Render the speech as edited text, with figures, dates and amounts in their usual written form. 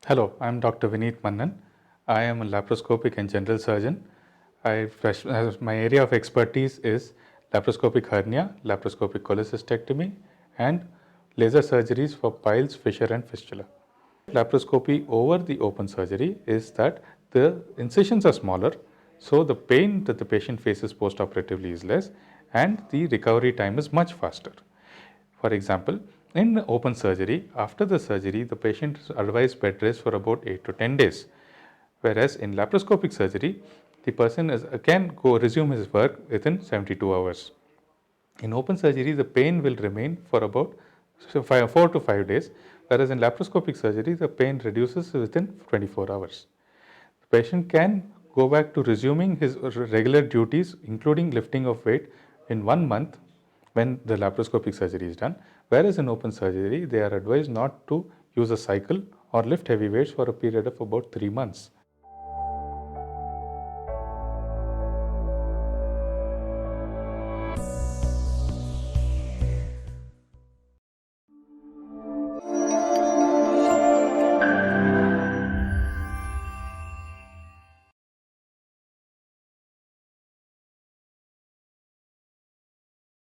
Hello, I'm Dr. Vineet Mannan. I am a laparoscopic and general surgeon. My area of expertise is laparoscopic hernia, laparoscopic cholecystectomy, and laser surgeries for piles, fissure, and fistula. Laparoscopy over the open surgery is that the incisions are smaller, so the pain that the patient faces postoperatively is less, and the recovery time is much faster. For example, in open surgery, after the surgery, the patient is advised bed rest for about 8 to 10 days. Whereas in laparoscopic surgery, the person can go resume his work within 72 hours. In open surgery, the pain will remain for about 4 to 5 days, whereas in laparoscopic surgery, the pain reduces within 24 hours. The patient can go back to resuming his regular duties, including lifting of weight, in 1 month when the laparoscopic surgery is done, whereas in open surgery, they are advised not to use a cycle or lift heavy weights for a period of about 3 months.